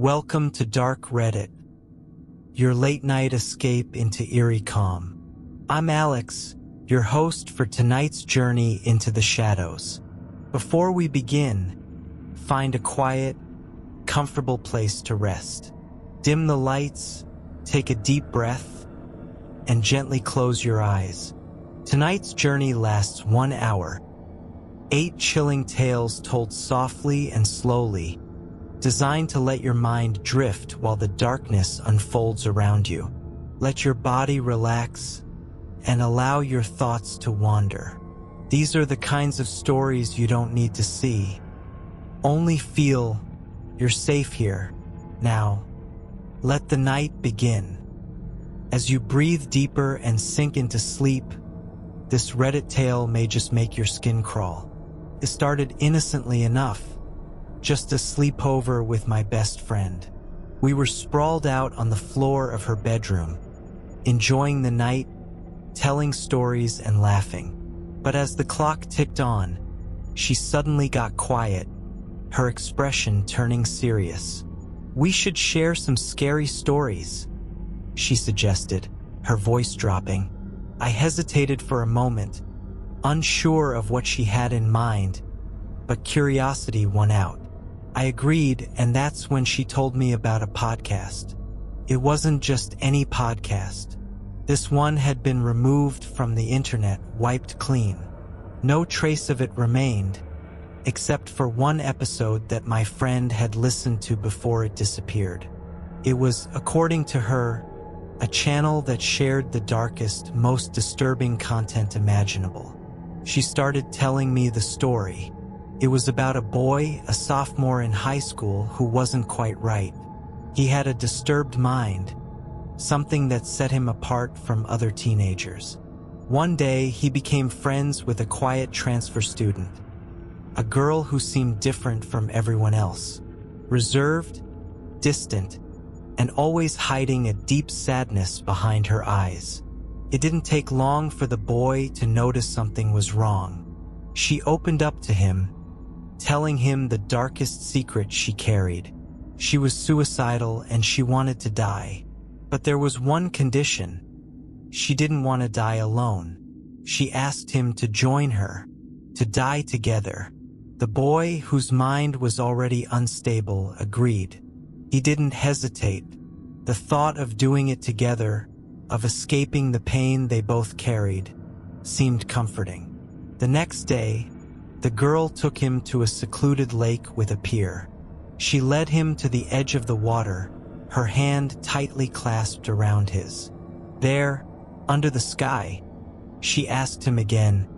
Welcome to Dark Reddit, your late-night escape into eerie calm. I'm Alex, your host for tonight's journey into the shadows. Before we begin, find a quiet, comfortable place to rest. Dim the lights, take a deep breath, and gently close your eyes. Tonight's journey lasts 1 hour. 8 chilling tales told softly and slowly, designed to let your mind drift while the darkness unfolds around you. Let your body relax and allow your thoughts to wander. These are the kinds of stories you don't need to see. Only feel. You're safe here. Now, let the night begin. As you breathe deeper and sink into sleep, this Reddit tale may just make your skin crawl. It started innocently enough. Just a sleepover with my best friend. We were sprawled out on the floor of her bedroom, enjoying the night, telling stories and laughing. But as the clock ticked on, she suddenly got quiet, her expression turning serious. "We should share some scary stories," she suggested, her voice dropping. I hesitated for a moment, unsure of what she had in mind, but curiosity won out. I agreed, and that's when she told me about a podcast. It wasn't just any podcast. This one had been removed from the internet, wiped clean. No trace of it remained, except for one episode that my friend had listened to before it disappeared. It was, according to her, a channel that shared the darkest, most disturbing content imaginable. She started telling me the story. It was about a boy, a sophomore in high school, who wasn't quite right. He had a disturbed mind, something that set him apart from other teenagers. One day, he became friends with a quiet transfer student, a girl who seemed different from everyone else, reserved, distant, and always hiding a deep sadness behind her eyes. It didn't take long for the boy to notice something was wrong. She opened up to him, telling him the darkest secret she carried. She was suicidal and she wanted to die. But there was one condition. She didn't want to die alone. She asked him to join her, to die together. The boy, whose mind was already unstable, agreed. He didn't hesitate. The thought of doing it together, of escaping the pain they both carried, seemed comforting. The next day, the girl took him to a secluded lake with a pier. She led him to the edge of the water, her hand tightly clasped around his. There, under the sky, she asked him again,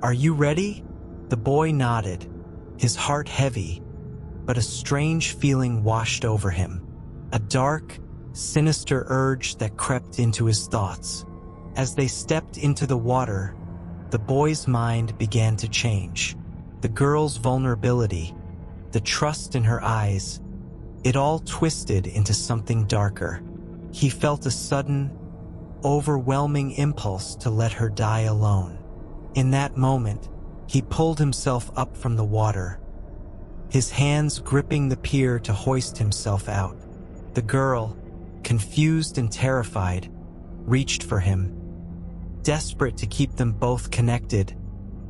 "Are you ready?" The boy nodded, his heart heavy, but a strange feeling washed over him. A dark, sinister urge that crept into his thoughts. As they stepped into the water, the boy's mind began to change. The girl's vulnerability, the trust in her eyes, it all twisted into something darker. He felt a sudden, overwhelming impulse to let her die alone. In that moment, he pulled himself up from the water, his hands gripping the pier to hoist himself out. The girl, confused and terrified, reached for him, desperate to keep them both connected,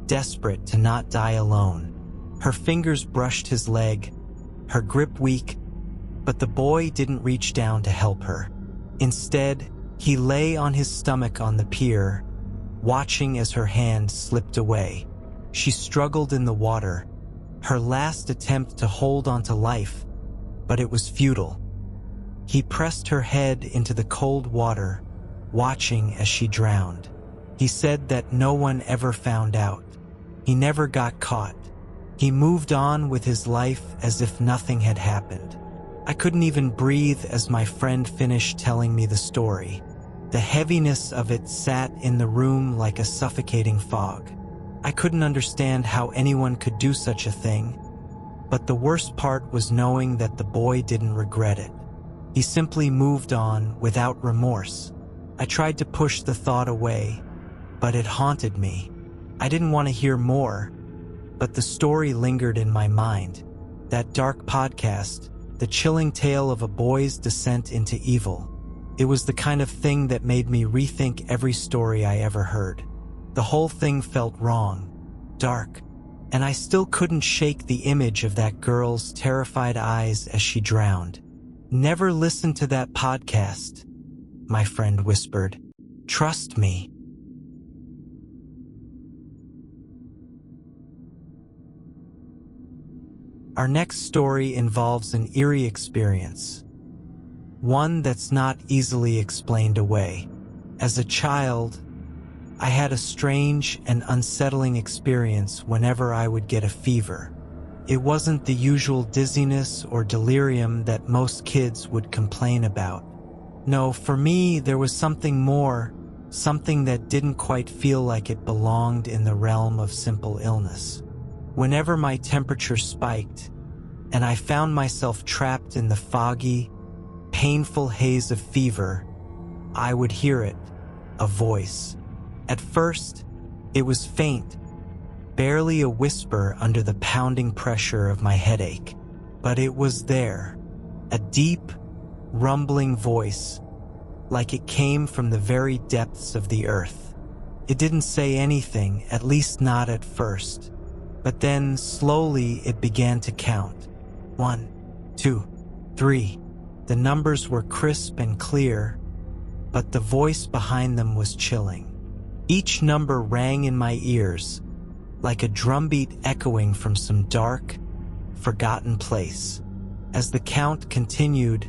desperate to not die alone. Her fingers brushed his leg, her grip weak, but the boy didn't reach down to help her. Instead, he lay on his stomach on the pier, watching as her hand slipped away. She struggled in the water, her last attempt to hold on to life, but it was futile. He pressed her head into the cold water, watching as she drowned. He said that no one ever found out. He never got caught. He moved on with his life as if nothing had happened. I couldn't even breathe as my friend finished telling me the story. The heaviness of it sat in the room like a suffocating fog. I couldn't understand how anyone could do such a thing, but the worst part was knowing that the boy didn't regret it. He simply moved on without remorse. I tried to push the thought away, but it haunted me. I didn't want to hear more, but the story lingered in my mind. That dark podcast, the chilling tale of a boy's descent into evil. It was the kind of thing that made me rethink every story I ever heard. The whole thing felt wrong, dark, and I still couldn't shake the image of that girl's terrified eyes as she drowned. "Never listen to that podcast," my friend whispered. "Trust me." Our next story involves an eerie experience, one that's not easily explained away. As a child, I had a strange and unsettling experience whenever I would get a fever. It wasn't the usual dizziness or delirium that most kids would complain about. No, for me, there was something more, something that didn't quite feel like it belonged in the realm of simple illness. Whenever my temperature spiked, and I found myself trapped in the foggy, painful haze of fever, I would hear it, a voice. At first, it was faint, barely a whisper under the pounding pressure of my headache. But it was there, a deep, rumbling voice, like it came from the very depths of the earth. It didn't say anything, at least not at first. But then, slowly, it began to count. 1, 2, 3. The numbers were crisp and clear, but the voice behind them was chilling. Each number rang in my ears, like a drumbeat echoing from some dark, forgotten place. As the count continued,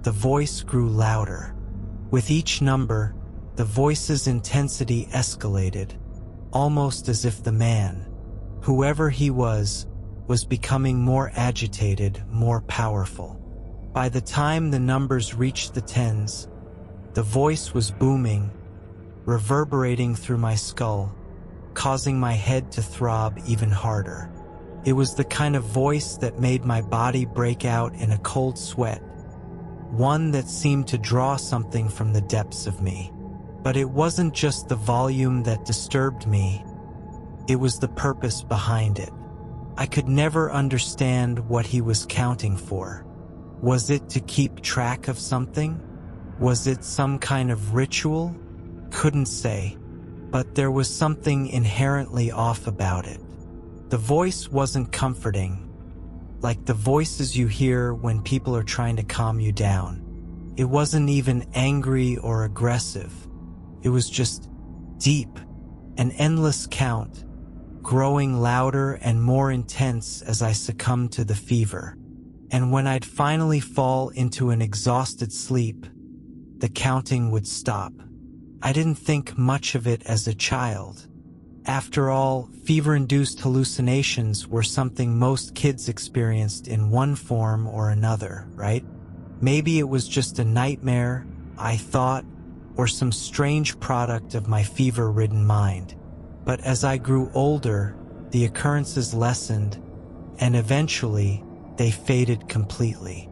the voice grew louder. With each number, the voice's intensity escalated, almost as if the man, whoever he was becoming more agitated, more powerful. By the time the numbers reached the tens, the voice was booming, reverberating through my skull, causing my head to throb even harder. It was the kind of voice that made my body break out in a cold sweat, one that seemed to draw something from the depths of me. But it wasn't just the volume that disturbed me, it was the purpose behind it. I could never understand what he was counting for. Was it to keep track of something? Was it some kind of ritual? Couldn't say, but there was something inherently off about it. The voice wasn't comforting, like the voices you hear when people are trying to calm you down. It wasn't even angry or aggressive. It was just deep, an endless count, growing louder and more intense as I succumbed to the fever. And when I'd finally fall into an exhausted sleep, the counting would stop. I didn't think much of it as a child. After all, fever-induced hallucinations were something most kids experienced in one form or another, right? Maybe it was just a nightmare, I thought, or some strange product of my fever-ridden mind. But as I grew older, the occurrences lessened, and eventually, they faded completely.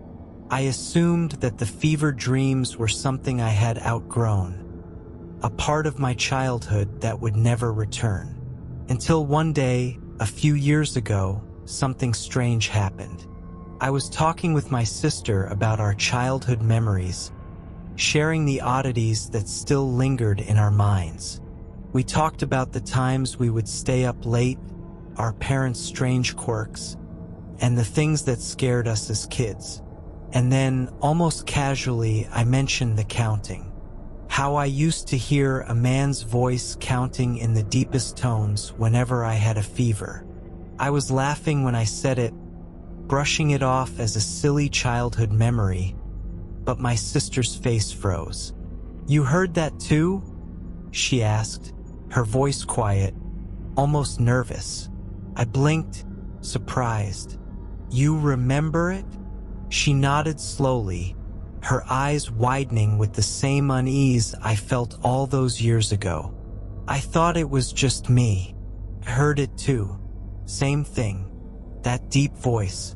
I assumed that the fever dreams were something I had outgrown, a part of my childhood that would never return. Until one day, a few years ago, something strange happened. I was talking with my sister about our childhood memories, sharing the oddities that still lingered in our minds. We talked about the times we would stay up late, our parents' strange quirks, and the things that scared us as kids. And then, almost casually, I mentioned the counting. How I used to hear a man's voice counting in the deepest tones whenever I had a fever. I was laughing when I said it, brushing it off as a silly childhood memory, but my sister's face froze. "You heard that too?" she asked, her voice quiet, almost nervous. I blinked, surprised. "You remember it?" She nodded slowly, her eyes widening with the same unease I felt all those years ago. "I thought it was just me. I heard it too. Same thing. That deep voice.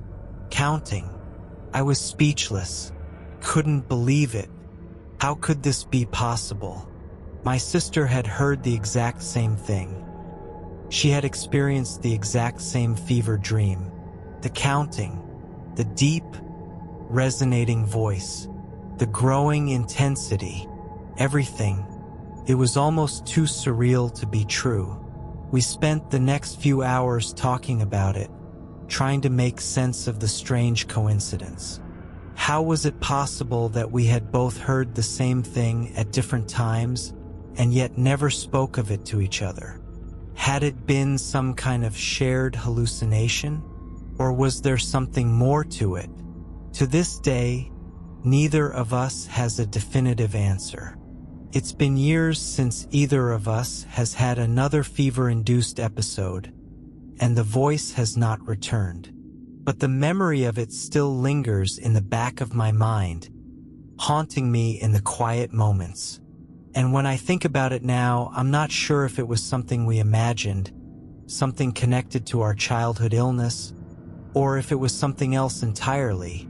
Counting." I was speechless. Couldn't believe it. How could this be possible? My sister had heard the exact same thing. She had experienced the exact same fever dream. The counting. The deep, resonating voice, the growing intensity, everything. It was almost too surreal to be true. We spent the next few hours talking about it, trying to make sense of the strange coincidence. How was it possible that we had both heard the same thing at different times and yet never spoke of it to each other? Had it been some kind of shared hallucination, or was there something more to it? To this day, neither of us has a definitive answer. It's been years since either of us has had another fever-induced episode, and the voice has not returned. But the memory of it still lingers in the back of my mind, haunting me in the quiet moments. And when I think about it now, I'm not sure if it was something we imagined, something connected to our childhood illness, or if it was something else entirely,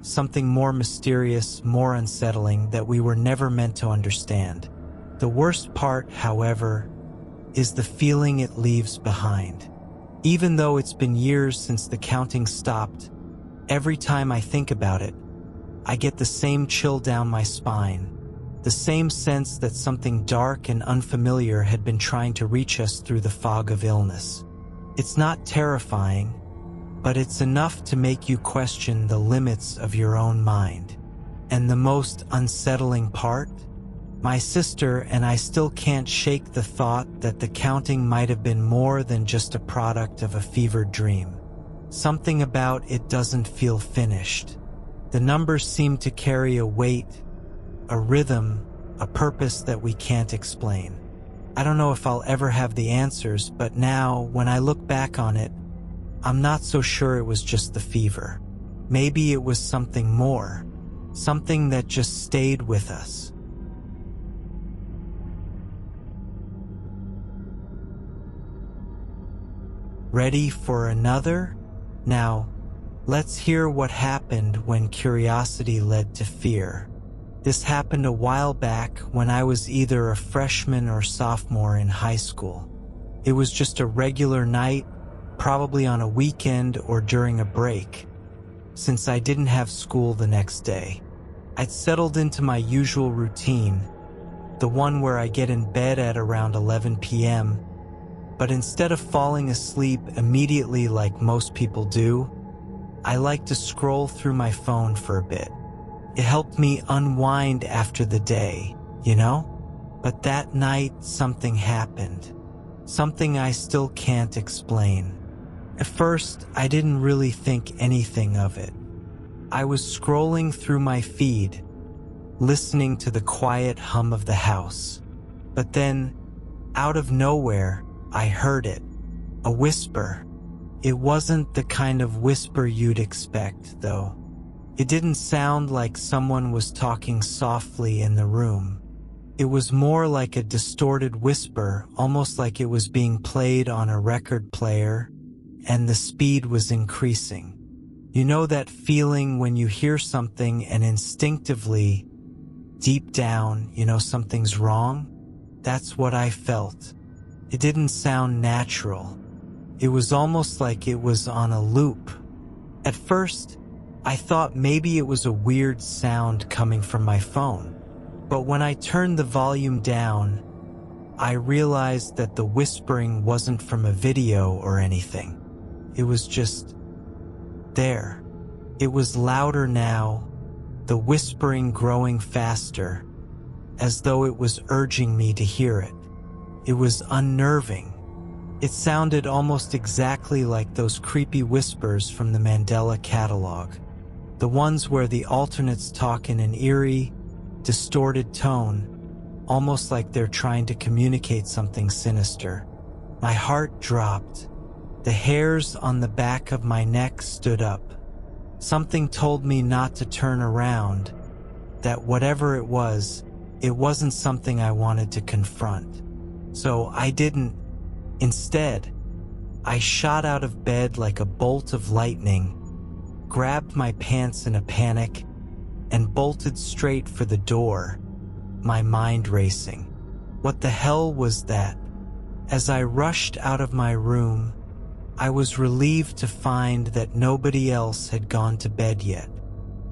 something more mysterious, more unsettling that we were never meant to understand. The worst part, however, is the feeling it leaves behind. Even though it's been years since the counting stopped, every time I think about it, I get the same chill down my spine, the same sense that something dark and unfamiliar had been trying to reach us through the fog of illness. It's not terrifying, but it's enough to make you question the limits of your own mind. And the most unsettling part? My sister and I still can't shake the thought that the counting might have been more than just a product of a fevered dream. Something about it doesn't feel finished. The numbers seem to carry a weight, a rhythm, a purpose that we can't explain. I don't know if I'll ever have the answers, but now, when I look back on it, I'm not so sure it was just the fever. Maybe it was something more, something that just stayed with us. Ready for another? Now, let's hear what happened when curiosity led to fear. This happened a while back when I was either a freshman or sophomore in high school. It was just a regular night, probably on a weekend or during a break, since I didn't have school the next day. I'd settled into my usual routine, the one where I get in bed at around 11 p.m., but instead of falling asleep immediately like most people do, I like to scroll through my phone for a bit. It helped me unwind after the day, you know? But that night, something happened. Something I still can't explain. At first, I didn't really think anything of it. I was scrolling through my feed, listening to the quiet hum of the house. But then, out of nowhere, I heard it. A whisper. It wasn't the kind of whisper you'd expect, though. It didn't sound like someone was talking softly in the room. It was more like a distorted whisper, almost like it was being played on a record player, and the speed was increasing. You know that feeling when you hear something and instinctively, deep down, you know something's wrong? That's what I felt. It didn't sound natural. It was almost like it was on a loop. At first, I thought maybe it was a weird sound coming from my phone. But when I turned the volume down, I realized that the whispering wasn't from a video or anything. It was just there. It was louder now, the whispering growing faster, as though it was urging me to hear it. It was unnerving. It sounded almost exactly like those creepy whispers from the Mandela catalog. The ones where the alternates talk in an eerie, distorted tone, almost like they're trying to communicate something sinister. My heart dropped. The hairs on the back of my neck stood up. Something told me not to turn around, that whatever it wasn't something I wanted to confront. So I didn't. Instead, I shot out of bed like a bolt of lightning, grabbed my pants in a panic, and bolted straight for the door, my mind racing. What the hell was that? As I rushed out of my room, I was relieved to find that nobody else had gone to bed yet.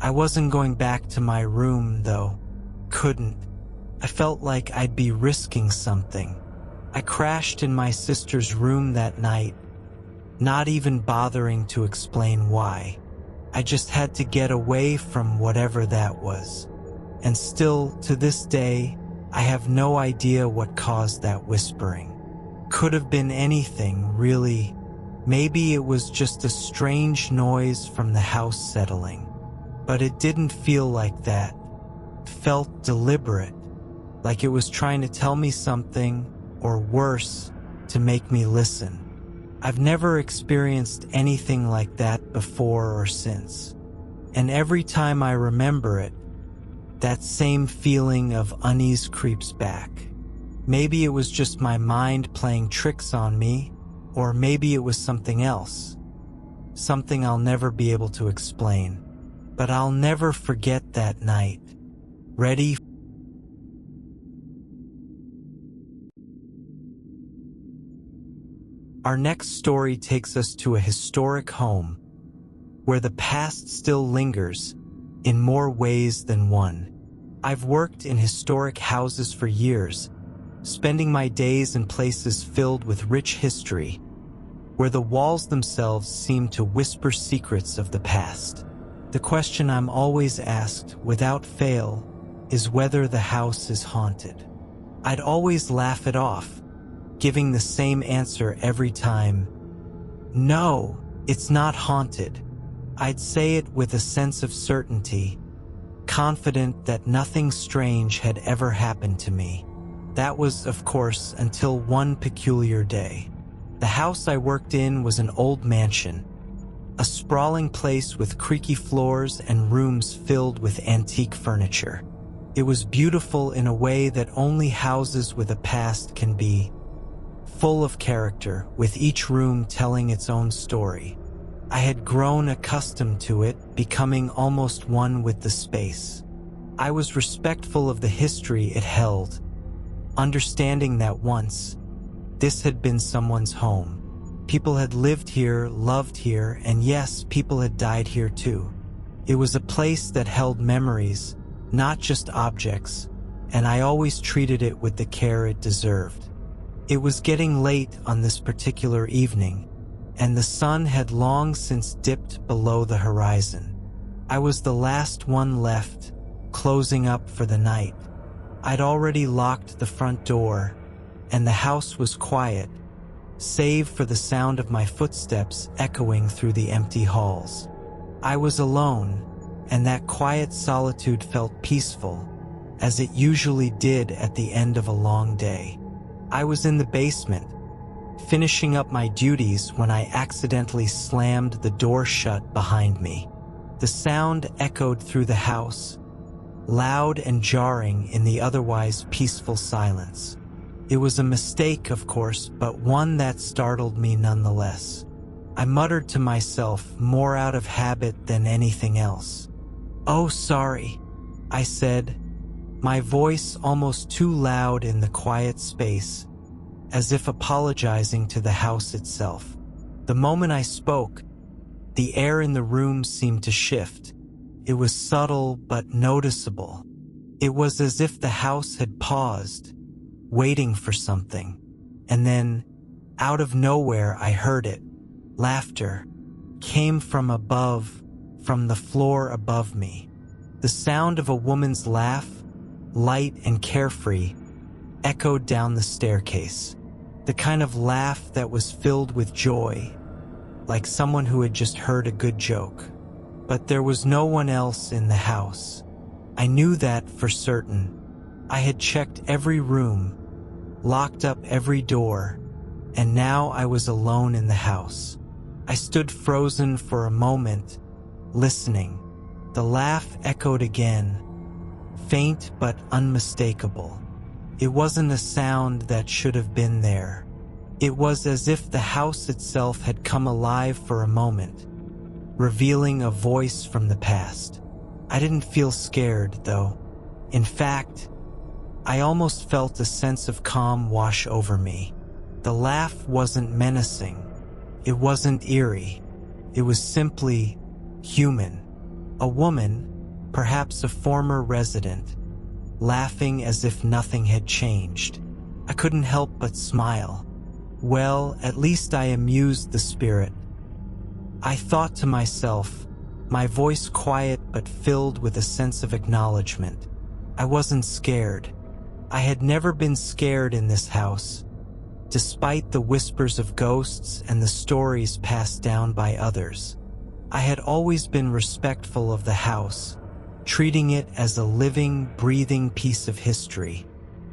I wasn't going back to my room, though. Couldn't. I felt like I'd be risking something. I crashed in my sister's room that night, not even bothering to explain why. I just had to get away from whatever that was. And still, to this day, I have no idea what caused that whispering. Could have been anything, really. Maybe it was just a strange noise from the house settling. But it didn't feel like that. It felt deliberate, like it was trying to tell me something, or worse, to make me listen. I've never experienced anything like that before or since. And every time I remember it, that same feeling of unease creeps back. Maybe it was just my mind playing tricks on me, or maybe it was something else. Something I'll never be able to explain. But I'll never forget that night. Ready? Our next story takes us to a historic home, where the past still lingers, in more ways than one. I've worked in historic houses for years, spending my days in places filled with rich history, where the walls themselves seem to whisper secrets of the past. The question I'm always asked, without fail, is whether the house is haunted. I'd always laugh it off, giving the same answer every time. No, it's not haunted. I'd say it with a sense of certainty, confident that nothing strange had ever happened to me. That was, of course, until one peculiar day. The house I worked in was an old mansion, a sprawling place with creaky floors and rooms filled with antique furniture. It was beautiful in a way that only houses with a past can be, full of character, with each room telling its own story. I had grown accustomed to it, becoming almost one with the space. I was respectful of the history it held, understanding that once, this had been someone's home. People had lived here, loved here, and yes, people had died here too. It was a place that held memories, not just objects, and I always treated it with the care it deserved. It was getting late on this particular evening, and the sun had long since dipped below the horizon. I was the last one left, closing up for the night. I'd already locked the front door, and the house was quiet, save for the sound of my footsteps echoing through the empty halls. I was alone, and that quiet solitude felt peaceful, as it usually did at the end of a long day. I was in the basement, finishing up my duties when I accidentally slammed the door shut behind me. The sound echoed through the house, loud and jarring in the otherwise peaceful silence. It was a mistake, of course, but one that startled me nonetheless. I muttered to myself, more out of habit than anything else. "Oh, sorry," I said, my voice almost too loud in the quiet space, as if apologizing to the house itself. The moment I spoke, the air in the room seemed to shift. It was subtle but noticeable. It was as if the house had paused, waiting for something. And then, out of nowhere, I heard it. Laughter came from above, from the floor above me. The sound of a woman's laugh, light and carefree, echoed down the staircase. The kind of laugh that was filled with joy, like someone who had just heard a good joke. But there was no one else in the house. I knew that for certain. I had checked every room, locked up every door, and now I was alone in the house. I stood frozen for a moment, listening. The laugh echoed again, faint but unmistakable. It wasn't a sound that should have been there. It was as if the house itself had come alive for a moment, revealing a voice from the past. I didn't feel scared, though. In fact, I almost felt a sense of calm wash over me. The laugh wasn't menacing. It wasn't eerie. It was simply human. A woman, perhaps a former resident, laughing as if nothing had changed. I couldn't help but smile. Well, at least I amused the spirit. I thought to myself, my voice quiet but filled with a sense of acknowledgement. I wasn't scared. I had never been scared in this house, despite the whispers of ghosts and the stories passed down by others. I had always been respectful of the house, treating it as a living, breathing piece of history.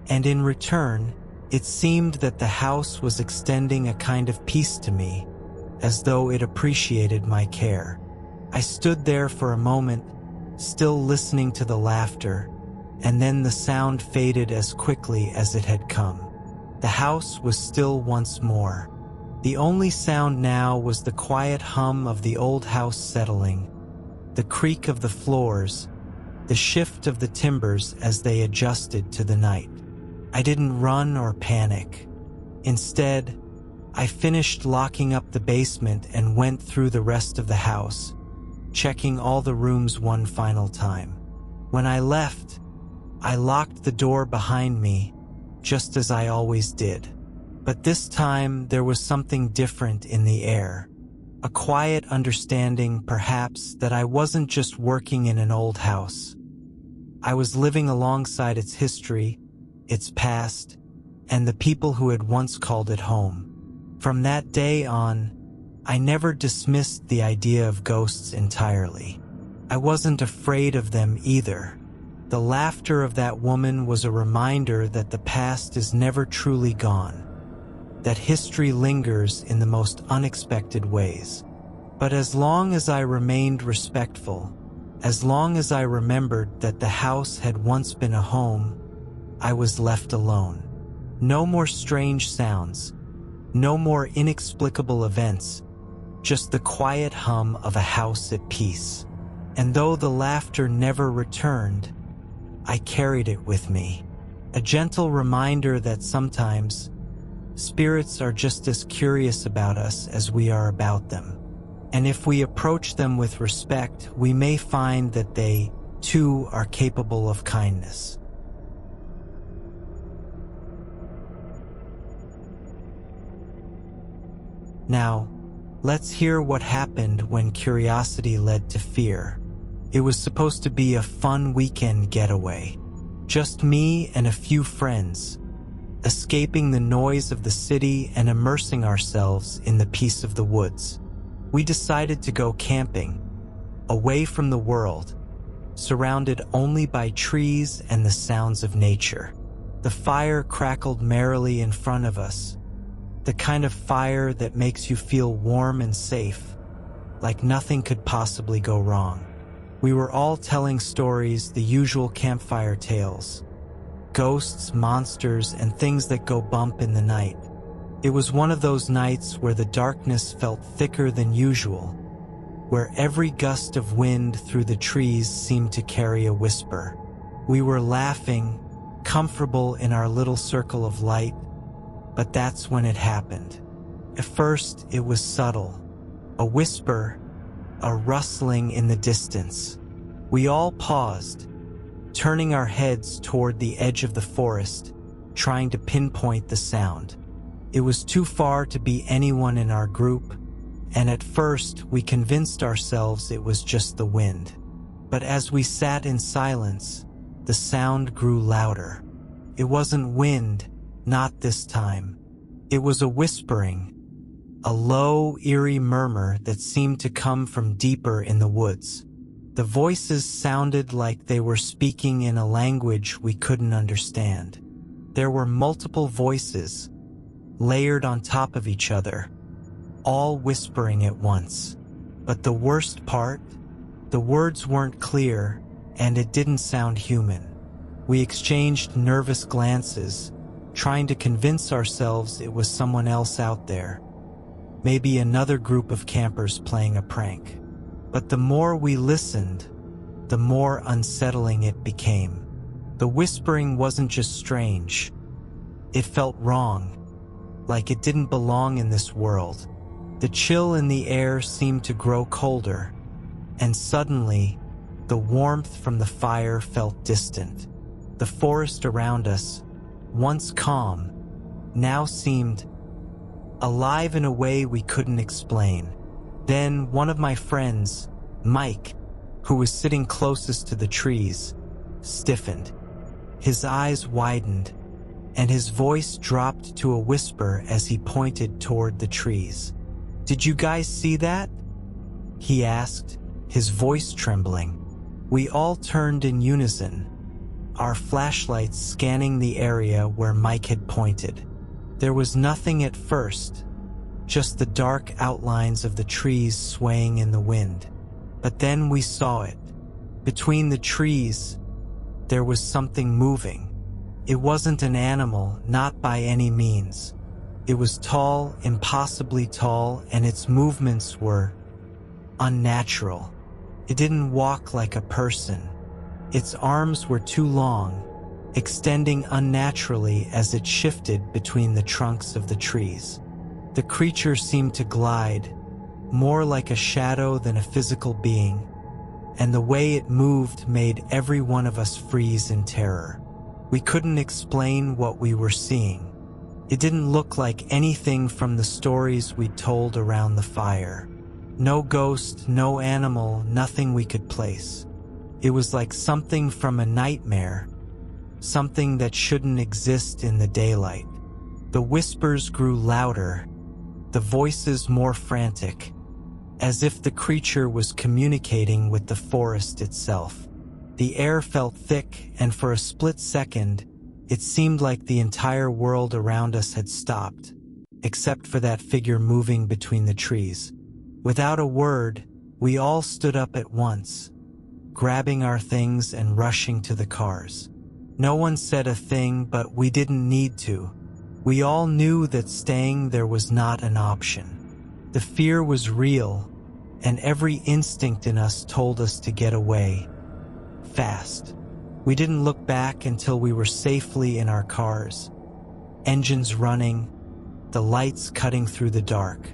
And in return, it seemed that the house was extending a kind of peace to me, as though it appreciated my care. I stood there for a moment, still listening to the laughter, and then the sound faded as quickly as it had come. The house was still once more. The only sound now was the quiet hum of the old house settling, the creak of the floors, the shift of the timbers as they adjusted to the night. I didn't run or panic. Instead, I finished locking up the basement and went through the rest of the house, checking all the rooms one final time. When I left, I locked the door behind me, just as I always did. But this time there was something different in the air. A quiet understanding, perhaps, that I wasn't just working in an old house. I was living alongside its history, its past, and the people who had once called it home. From that day on, I never dismissed the idea of ghosts entirely. I wasn't afraid of them either. The laughter of that woman was a reminder that the past is never truly gone, that history lingers in the most unexpected ways. But as long as I remained respectful, as long as I remembered that the house had once been a home, I was left alone. No more strange sounds, no more inexplicable events, just the quiet hum of a house at peace. And though the laughter never returned, I carried it with me, a gentle reminder that sometimes spirits are just as curious about us as we are about them. And if we approach them with respect, we may find that they, too, are capable of kindness. Now, let's hear what happened when curiosity led to fear. It was supposed to be a fun weekend getaway. Just me and a few friends, escaping the noise of the city and immersing ourselves in the peace of the woods. We decided to go camping, away from the world, surrounded only by trees and the sounds of nature. The fire crackled merrily in front of us, the kind of fire that makes you feel warm and safe, like nothing could possibly go wrong. We were all telling stories, the usual campfire tales, ghosts, monsters, and things that go bump in the night. It was one of those nights where the darkness felt thicker than usual, where every gust of wind through the trees seemed to carry a whisper. We were laughing, comfortable in our little circle of light, but that's when it happened. At first, it was subtle, a whisper, a rustling in the distance. We all paused, turning our heads toward the edge of the forest, trying to pinpoint the sound. It was too far to be anyone in our group, and at first we convinced ourselves it was just the wind. But as we sat in silence, the sound grew louder. It wasn't wind, not this time. It was a whispering, a low, eerie murmur that seemed to come from deeper in the woods. The voices sounded like they were speaking in a language we couldn't understand. There were multiple voices, layered on top of each other, all whispering at once. But the worst part, the words weren't clear, and it didn't sound human. We exchanged nervous glances, trying to convince ourselves it was someone else out there. Maybe another group of campers playing a prank. But the more we listened, the more unsettling it became. The whispering wasn't just strange. It felt wrong, like it didn't belong in this world. The chill in the air seemed to grow colder, and suddenly, The warmth from the fire felt distant. The forest around us, once calm, now seemed alive in a way we couldn't explain. Then one of my friends, Mike, who was sitting closest to the trees, stiffened. His eyes widened, and his voice dropped to a whisper as he pointed toward the trees. "Did you guys see that?" he asked, his voice trembling. We all turned in unison, our flashlights scanning the area where Mike had pointed. There was nothing at first, just the dark outlines of the trees swaying in the wind. But then we saw it. Between the trees, there was something moving. It wasn't an animal, not by any means. It was tall, impossibly tall, and its movements were unnatural. It didn't walk like a person. Its arms were too long, extending unnaturally as it shifted between the trunks of the trees. The creature seemed to glide, more like a shadow than a physical being, and the way it moved made every one of us freeze in terror. We couldn't explain what we were seeing. It didn't look like anything from the stories we told around the fire. No ghost, no animal, nothing we could place. It was like something from a nightmare, something that shouldn't exist in the daylight. The whispers grew louder, the voices more frantic, as if the creature was communicating with the forest itself. The air felt thick, and for a split second, it seemed like the entire world around us had stopped, except for that figure moving between the trees. Without a word, we all stood up at once, grabbing our things and rushing to the cars. No one said a thing, but we didn't need to. We all knew that staying there was not an option. The fear was real, and every instinct in us told us to get away. Fast. We didn't look back until we were safely in our cars, engines running, the lights cutting through the dark.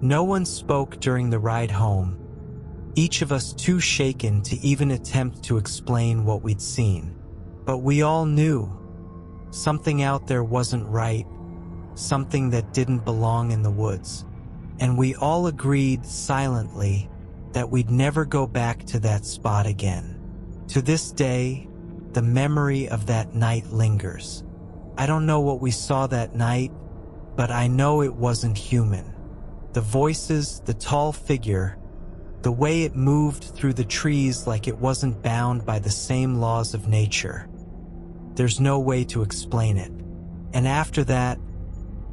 No one spoke during the ride home, each of us too shaken to even attempt to explain what we'd seen. But we all knew something out there wasn't right, something that didn't belong in the woods. And we all agreed silently that we'd never go back to that spot again. To this day, the memory of that night lingers. I don't know what we saw that night, but I know it wasn't human. The voices, the tall figure, the way it moved through the trees like it wasn't bound by the same laws of nature. There's no way to explain it. And after that,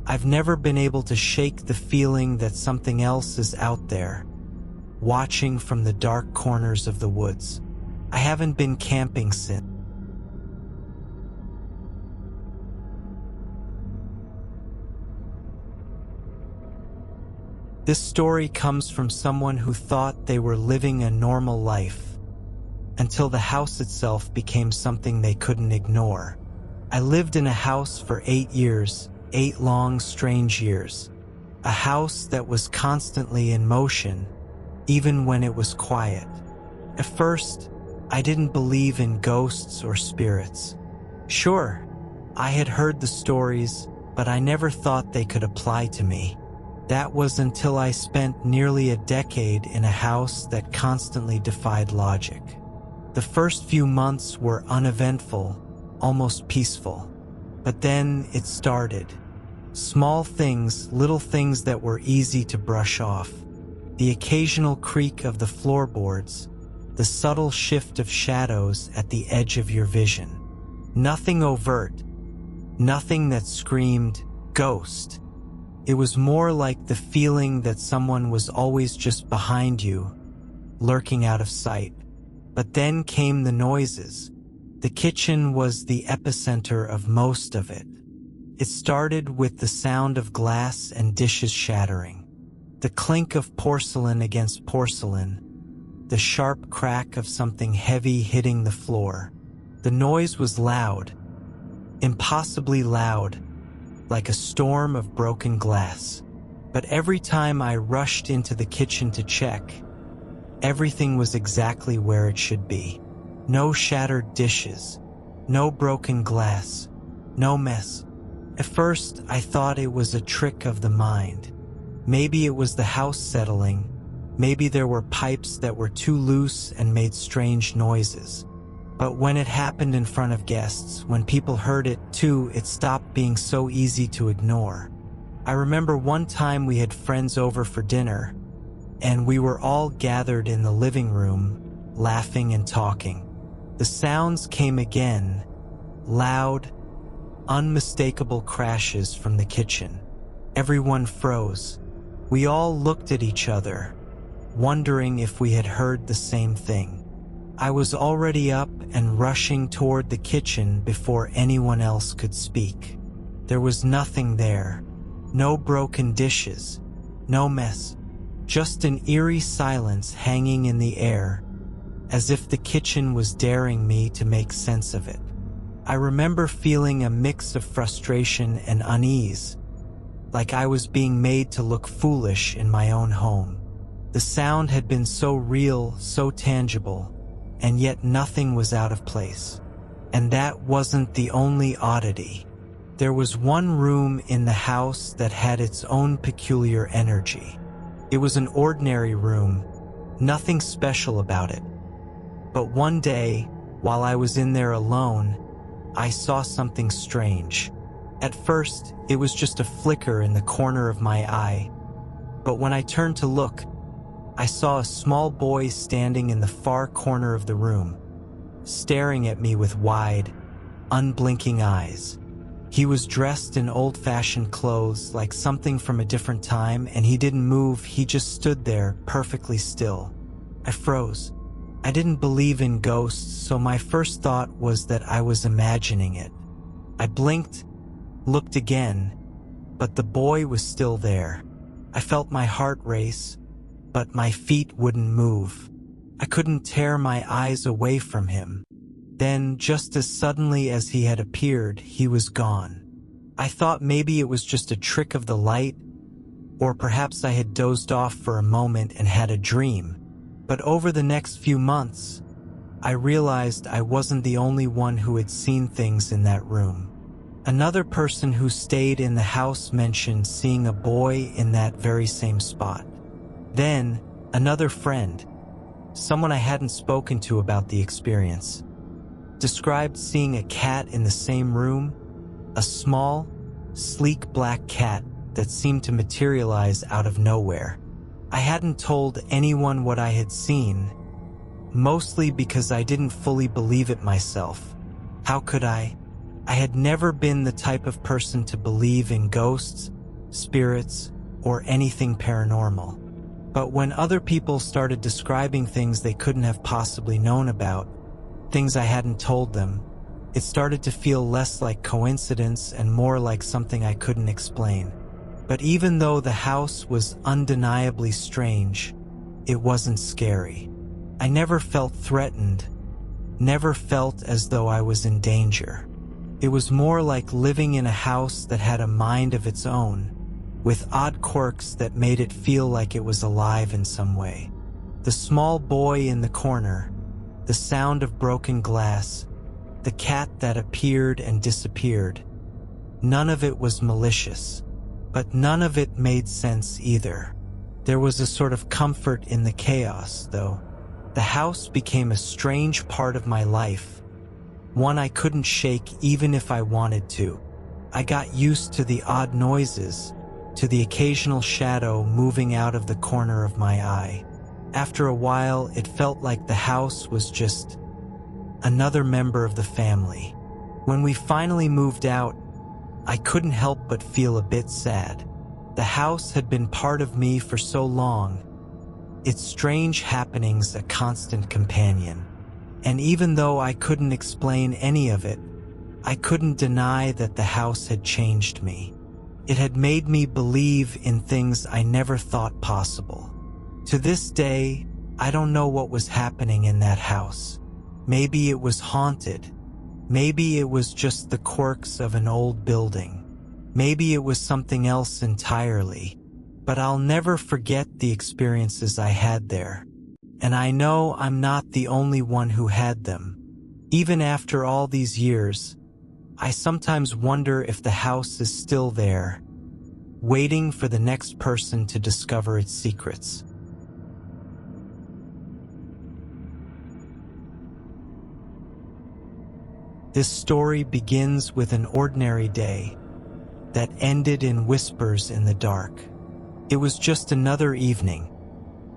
I've never been able to shake the feeling that something else is out there, watching from the dark corners of the woods. I haven't been camping since. This story comes from someone who thought they were living a normal life, until the house itself became something they couldn't ignore. I lived in a house for 8 years, 8 long, strange years. A house that was constantly in motion, even when it was quiet. At first, I didn't believe in ghosts or spirits. Sure, I had heard the stories, but I never thought they could apply to me. That was until I spent nearly a decade in a house that constantly defied logic. The first few months were uneventful, almost peaceful. But then it started. Small things, little things that were easy to brush off. The occasional creak of the floorboards, the subtle shift of shadows at the edge of your vision. Nothing overt, nothing that screamed, ghost. It was more like the feeling that someone was always just behind you, lurking out of sight. But then came the noises. The kitchen was the epicenter of most of it. It started with the sound of glass and dishes shattering, the clink of porcelain against porcelain, the sharp crack of something heavy hitting the floor. The noise was loud, impossibly loud, like a storm of broken glass. But every time I rushed into the kitchen to check, Everything was exactly where it should be. No shattered dishes, no broken glass, no mess. At first, I thought it was a trick of the mind. Maybe it was the house settling. Maybe there were pipes that were too loose and made strange noises. But when it happened in front of guests, when people heard it too, it stopped being so easy to ignore. I remember one time we had friends over for dinner, and we were all gathered in the living room, laughing and talking. The sounds came again, loud, unmistakable crashes from the kitchen. Everyone froze. We all looked at each other, wondering if we had heard the same thing. I was already up and rushing toward the kitchen before anyone else could speak. There was nothing there. No broken dishes, no mess. Just an eerie silence hanging in the air, as if the kitchen was daring me to make sense of it. I remember feeling a mix of frustration and unease, like I was being made to look foolish in my own home. The sound had been so real, so tangible, and yet nothing was out of place. And that wasn't the only oddity. There was one room in the house that had its own peculiar energy. It was an ordinary room, nothing special about it. But one day, while I was in there alone, I saw something strange. At first, it was just a flicker in the corner of my eye. But when I turned to look, I saw a small boy standing in the far corner of the room, staring at me with wide, unblinking eyes. He was dressed in old-fashioned clothes, like something from a different time, and he didn't move. He just stood there, perfectly still. I froze. I didn't believe in ghosts, so my first thought was that I was imagining it. I blinked, looked again, but the boy was still there. I felt my heart race, but my feet wouldn't move. I couldn't tear my eyes away from him. Then, just as suddenly as he had appeared, he was gone. I thought maybe it was just a trick of the light, or perhaps I had dozed off for a moment and had a dream. But over the next few months, I realized I wasn't the only one who had seen things in that room. Another person who stayed in the house mentioned seeing a boy in that very same spot. Then, another friend, someone I hadn't spoken to about the experience, described seeing a cat in the same room, a small, sleek black cat that seemed to materialize out of nowhere. I hadn't told anyone what I had seen, mostly because I didn't fully believe it myself. How could I? I had never been the type of person to believe in ghosts, spirits, or anything paranormal. But when other people started describing things they couldn't have possibly known about, things I hadn't told them, it started to feel less like coincidence and more like something I couldn't explain. But even though the house was undeniably strange, it wasn't scary. I never felt threatened, never felt as though I was in danger. It was more like living in a house that had a mind of its own, with odd quirks that made it feel like it was alive in some way. The small boy in the corner, the sound of broken glass, the cat that appeared and disappeared. None of it was malicious, but none of it made sense either. There was a sort of comfort in the chaos, though. The house became a strange part of my life, one I couldn't shake even if I wanted to. I got used to the odd noises, to the occasional shadow moving out of the corner of my eye. After a while, it felt like the house was just another member of the family. When we finally moved out, I couldn't help but feel a bit sad. The house had been part of me for so long, its strange happenings a constant companion. And even though I couldn't explain any of it, I couldn't deny that the house had changed me. It had made me believe in things I never thought possible. To this day, I don't know what was happening in that house. Maybe it was haunted. Maybe it was just the quirks of an old building. Maybe it was something else entirely. But I'll never forget the experiences I had there. And I know I'm not the only one who had them. Even after all these years, I sometimes wonder if the house is still there, waiting for the next person to discover its secrets. This story begins with an ordinary day that ended in whispers in the dark. It was just another evening,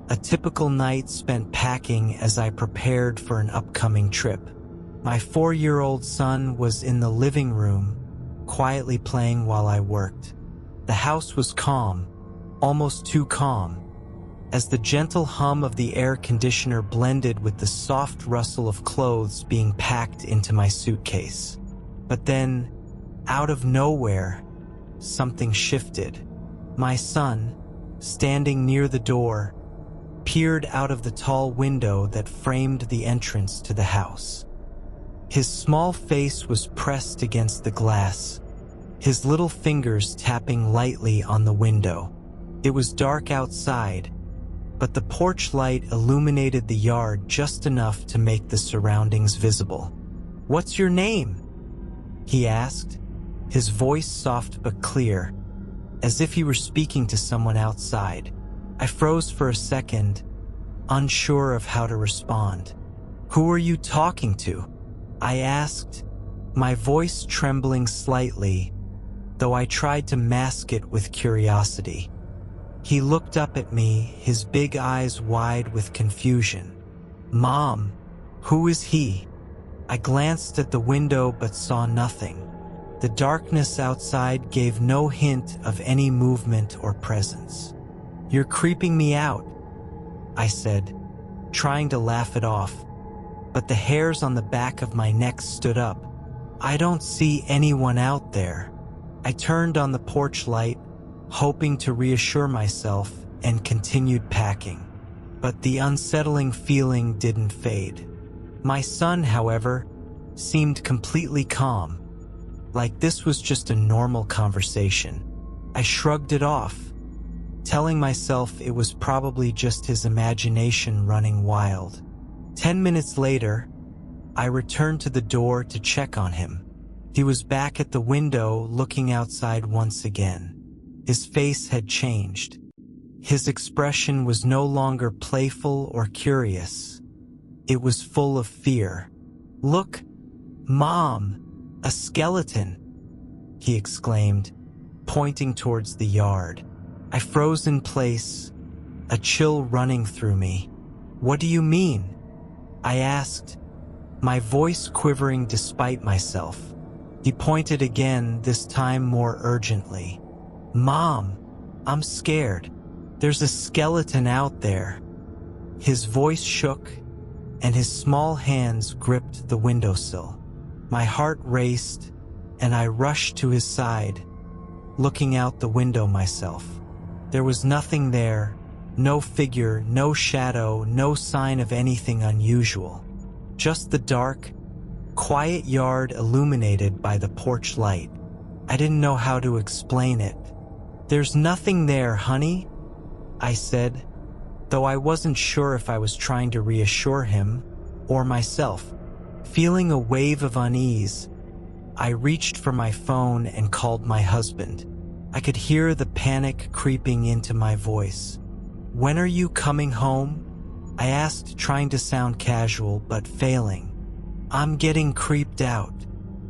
a typical night spent packing as I prepared for an upcoming trip. My 4-year-old son was in the living room, quietly playing while I worked. The house was calm, almost too calm, as the gentle hum of the air conditioner blended with the soft rustle of clothes being packed into my suitcase. But then, out of nowhere, something shifted. My son, standing near the door, peered out of the tall window that framed the entrance to the house. His small face was pressed against the glass, his little fingers tapping lightly on the window. It was dark outside, but the porch light illuminated the yard just enough to make the surroundings visible. "What's your name?" he asked, his voice soft but clear, as if he were speaking to someone outside. I froze for a second, unsure of how to respond. "Who are you talking to?" I asked, my voice trembling slightly, though I tried to mask it with curiosity. He looked up at me, his big eyes wide with confusion. "Mom, who is he?" I glanced at the window but saw nothing. The darkness outside gave no hint of any movement or presence. "You're creeping me out," I said, trying to laugh it off, but the hairs on the back of my neck stood up. "I don't see anyone out there." I turned on the porch light, hoping to reassure myself, and continued packing. But the unsettling feeling didn't fade. My son, however, seemed completely calm, like this was just a normal conversation. I shrugged it off, telling myself it was probably just his imagination running wild. 10 minutes later, I returned to the door to check on him. He was back at the window looking outside once again. His face had changed. His expression was no longer playful or curious. It was full of fear. "Look, Mom, a skeleton," he exclaimed, pointing towards the yard. I froze in place, a chill running through me. "What do you mean?" I asked, my voice quivering despite myself. He pointed again, this time more urgently. "Mom, I'm scared. There's a skeleton out there." His voice shook, and his small hands gripped the windowsill. My heart raced, and I rushed to his side, looking out the window myself. There was nothing there, no figure, no shadow, no sign of anything unusual. Just the dark, quiet yard illuminated by the porch light. I didn't know how to explain it. "There's nothing there, honey," I said, though I wasn't sure if I was trying to reassure him or myself. Feeling a wave of unease, I reached for my phone and called my husband. I could hear the panic creeping into my voice. "When are you coming home?" I asked, trying to sound casual but failing. "I'm getting creeped out."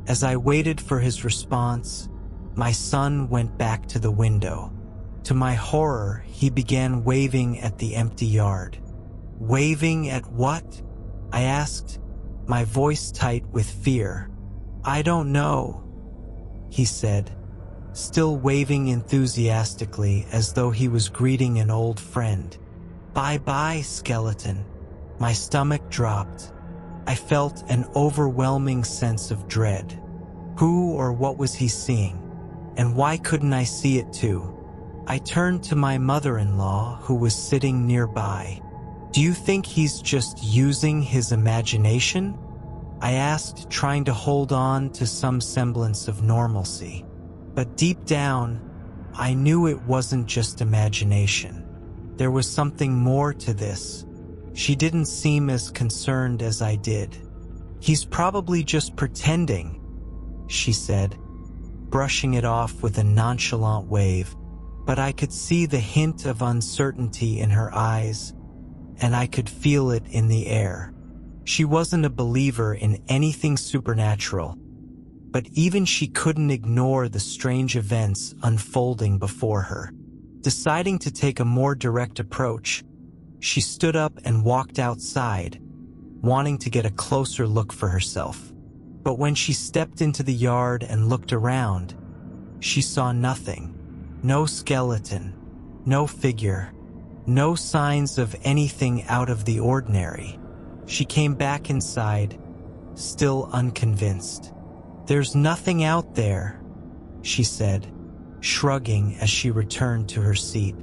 As I waited for his response, my son went back to the window. To my horror, he began waving at the empty yard. "Waving at what?" I asked, my voice tight with fear. "I don't know," he said, still waving enthusiastically as though he was greeting an old friend. "Bye-bye, skeleton." My stomach dropped. I felt an overwhelming sense of dread. Who or what was he seeing? And why couldn't I see it too? I turned to my mother-in-law, who was sitting nearby. "Do you think he's just using his imagination?" I asked, trying to hold on to some semblance of normalcy. But deep down, I knew it wasn't just imagination. There was something more to this. She didn't seem as concerned as I did. "He's probably just pretending," she said, brushing it off with a nonchalant wave. But I could see the hint of uncertainty in her eyes, and I could feel it in the air. She wasn't a believer in anything supernatural, but even she couldn't ignore the strange events unfolding before her. Deciding to take a more direct approach, she stood up and walked outside, wanting to get a closer look for herself. But when she stepped into the yard and looked around, she saw nothing. No skeleton, no figure, no signs of anything out of the ordinary. She came back inside, still unconvinced. "There's nothing out there," she said, shrugging as she returned to her seat.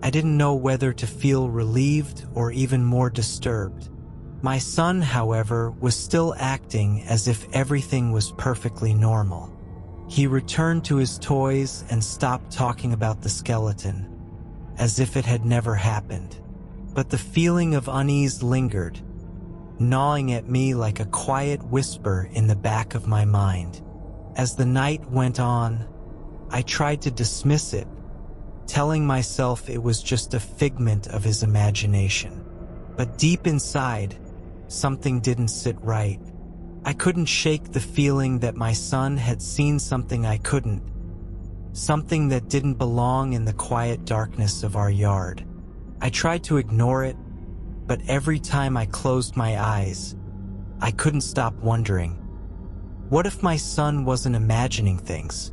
I didn't know whether to feel relieved or even more disturbed. My son, however, was still acting as if everything was perfectly normal. He returned to his toys and stopped talking about the skeleton, as if it had never happened. But the feeling of unease lingered, gnawing at me like a quiet whisper in the back of my mind. As the night went on, I tried to dismiss it, telling myself it was just a figment of his imagination. But deep inside, something didn't sit right. I couldn't shake the feeling that my son had seen something I couldn't, something that didn't belong in the quiet darkness of our yard. I tried to ignore it, but every time I closed my eyes, I couldn't stop wondering, what if my son wasn't imagining things?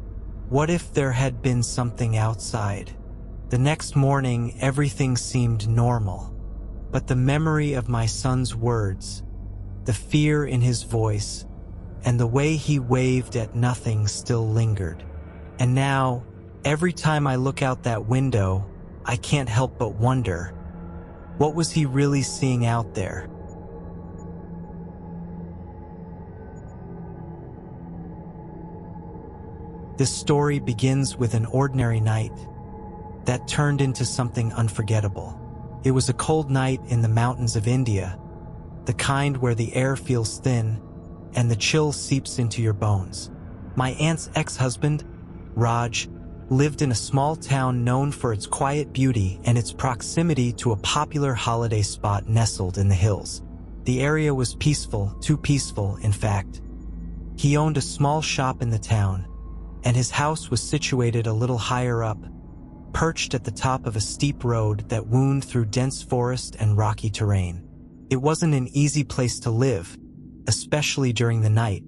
What if there had been something outside? The next morning, everything seemed normal, but the memory of my son's words, the fear in his voice, and the way he waved at nothing still lingered. And now, every time I look out that window, I can't help but wonder, what was he really seeing out there? This story begins with an ordinary night that turned into something unforgettable. It was a cold night in the mountains of India, the kind where the air feels thin and the chill seeps into your bones. My aunt's ex-husband, Raj, lived in a small town known for its quiet beauty and its proximity to a popular holiday spot nestled in the hills. The area was peaceful, too peaceful, in fact. He owned a small shop in the town, and his house was situated a little higher up, perched at the top of a steep road that wound through dense forest and rocky terrain. It wasn't an easy place to live, especially during the night,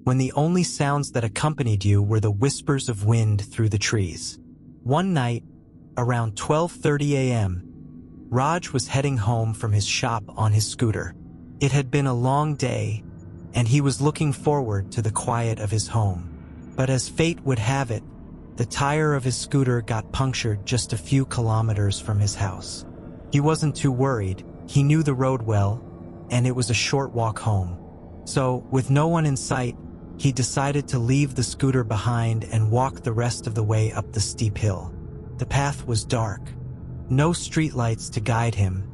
when the only sounds that accompanied you were the whispers of wind through the trees. One night, around 12:30 a.m., Raj was heading home from his shop on his scooter. It had been a long day, and he was looking forward to the quiet of his home. But as fate would have it, the tire of his scooter got punctured just a few kilometers from his house. He wasn't too worried. He knew the road well, and it was a short walk home. So, with no one in sight, he decided to leave the scooter behind and walk the rest of the way up the steep hill. The path was dark. No streetlights to guide him,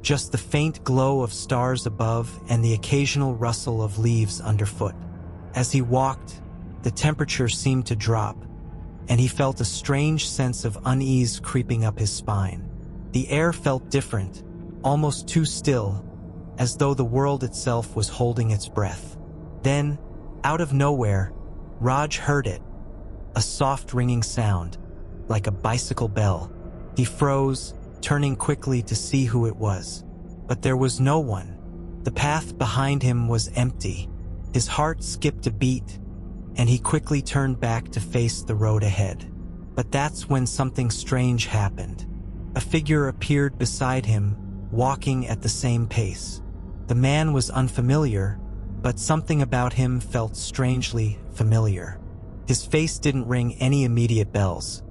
just the faint glow of stars above and the occasional rustle of leaves underfoot. As he walked, the temperature seemed to drop, and he felt a strange sense of unease creeping up his spine. The air felt different, almost too still, as though the world itself was holding its breath. Then, out of nowhere, Raj heard it, a soft ringing sound, like a bicycle bell. He froze, turning quickly to see who it was. But there was no one. The path behind him was empty. His heart skipped a beat, and he quickly turned back to face the road ahead. But that's when something strange happened. A figure appeared beside him, walking at the same pace. The man was unfamiliar, but something about him felt strangely familiar. His face didn't ring any immediate bells,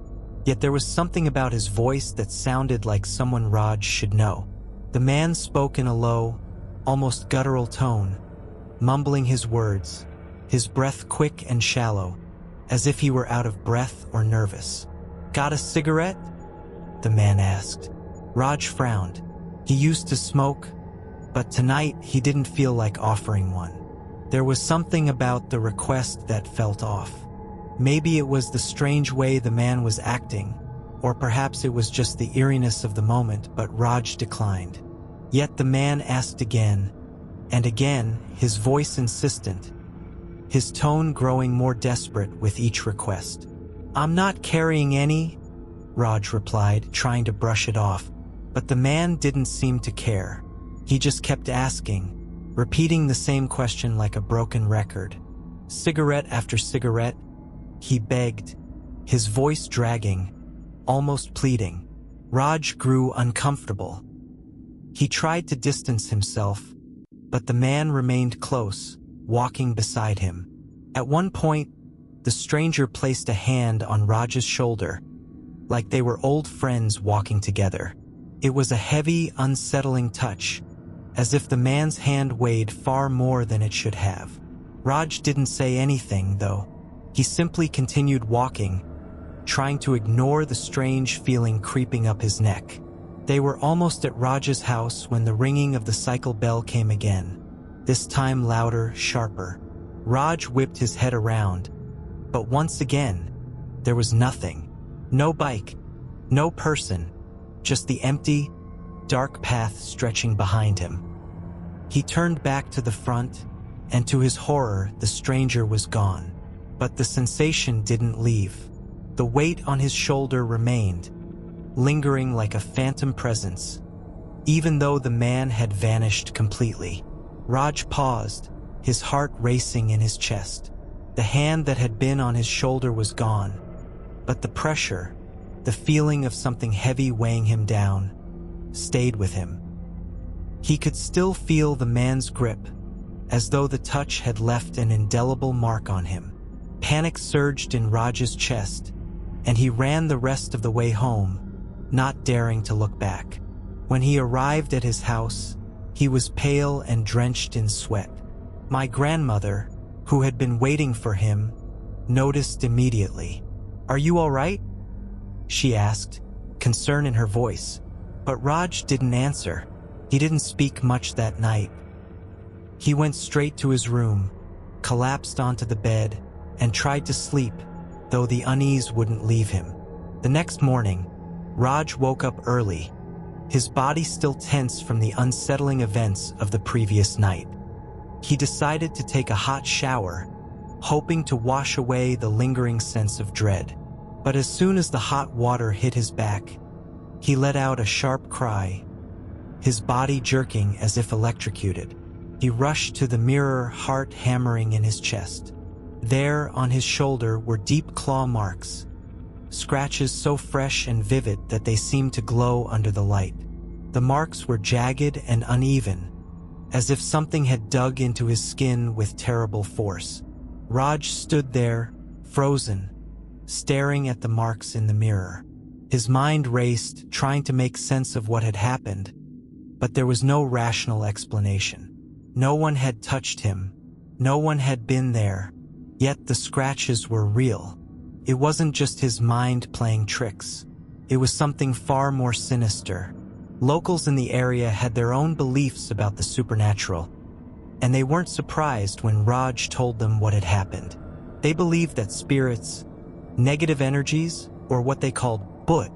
yet there was something about his voice that sounded like someone Raj should know. The man spoke in a low, almost guttural tone, mumbling his words, his breath quick and shallow, as if he were out of breath or nervous. "Got a cigarette?" the man asked. Raj frowned. He used to smoke, but tonight he didn't feel like offering one. There was something about the request that felt off. Maybe it was the strange way the man was acting, or perhaps it was just the eeriness of the moment, but Raj declined. Yet the man asked again, and again, his voice insistent, his tone growing more desperate with each request. "I'm not carrying any," Raj replied, trying to brush it off, but the man didn't seem to care. He just kept asking, repeating the same question like a broken record. Cigarette after cigarette, he begged, his voice dragging, almost pleading. Raj grew uncomfortable. He tried to distance himself, but the man remained close, walking beside him. At one point, the stranger placed a hand on Raj's shoulder, like they were old friends walking together. It was a heavy, unsettling touch, as if the man's hand weighed far more than it should have. Raj didn't say anything, though. He simply continued walking, trying to ignore the strange feeling creeping up his neck. They were almost at Raj's house when the ringing of the cycle bell came again, this time louder, sharper. Raj whipped his head around, but once again, there was nothing. No bike, no person, just the empty, dark path stretching behind him. He turned back to the front, and to his horror, the stranger was gone. But the sensation didn't leave. The weight on his shoulder remained, lingering like a phantom presence, even though the man had vanished completely. Raj paused, his heart racing in his chest. The hand that had been on his shoulder was gone, but the pressure, the feeling of something heavy weighing him down, stayed with him. He could still feel the man's grip, as though the touch had left an indelible mark on him. Panic surged in Raj's chest, and he ran the rest of the way home, not daring to look back. When he arrived at his house, he was pale and drenched in sweat. My grandmother, who had been waiting for him, noticed immediately. "Are you all right?" she asked, concern in her voice. But Raj didn't answer. He didn't speak much that night. He went straight to his room, collapsed onto the bed, and tried to sleep, though the unease wouldn't leave him. The next morning, Raj woke up early, his body still tense from the unsettling events of the previous night. He decided to take a hot shower, hoping to wash away the lingering sense of dread. But as soon as the hot water hit his back, he let out a sharp cry, his body jerking as if electrocuted. He rushed to the mirror, heart hammering in his chest. There, on his shoulder, were deep claw marks, scratches so fresh and vivid that they seemed to glow under the light. The marks were jagged and uneven, as if something had dug into his skin with terrible force. Raj stood there, frozen, staring at the marks in the mirror. His mind raced, trying to make sense of what had happened, but there was no rational explanation. No one had touched him, no one had been there, yet the scratches were real. It wasn't just his mind playing tricks. It was something far more sinister. Locals in the area had their own beliefs about the supernatural, and they weren't surprised when Raj told them what had happened. They believed that spirits, negative energies, or what they called bhut,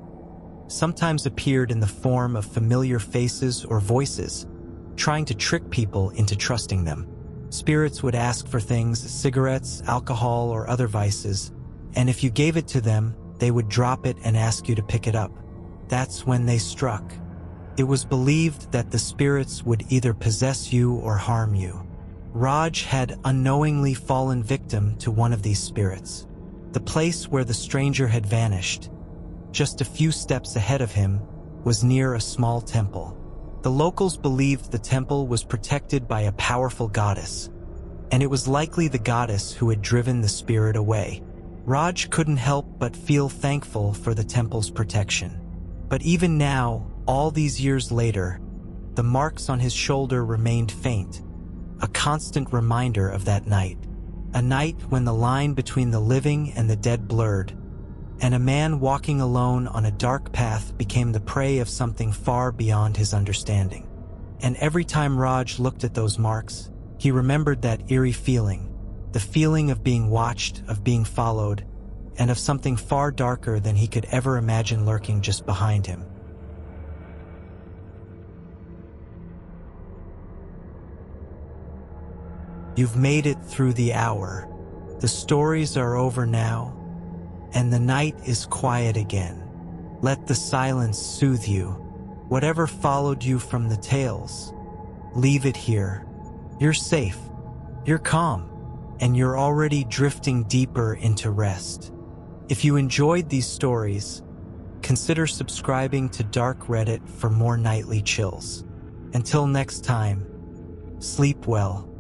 sometimes appeared in the form of familiar faces or voices, trying to trick people into trusting them. Spirits would ask for things, cigarettes, alcohol, or other vices, and if you gave it to them, they would drop it and ask you to pick it up. That's when they struck. It was believed that the spirits would either possess you or harm you. Raj had unknowingly fallen victim to one of these spirits. The place where the stranger had vanished, just a few steps ahead of him, was near a small temple. The locals believed the temple was protected by a powerful goddess, and it was likely the goddess who had driven the spirit away. Raj couldn't help but feel thankful for the temple's protection. But even now, all these years later, the marks on his shoulder remained faint, a constant reminder of that night. A night when the line between the living and the dead blurred, and a man walking alone on a dark path became the prey of something far beyond his understanding. And every time Raj looked at those marks, he remembered that eerie feeling, the feeling of being watched, of being followed, and of something far darker than he could ever imagine lurking just behind him. You've made it through the hour. The stories are over now, and the night is quiet again. Let the silence soothe you. Whatever followed you from the tales, leave it here. You're safe, you're calm, and you're already drifting deeper into rest. If you enjoyed these stories, consider subscribing to Dark Reddit for more nightly chills. Until next time, sleep well.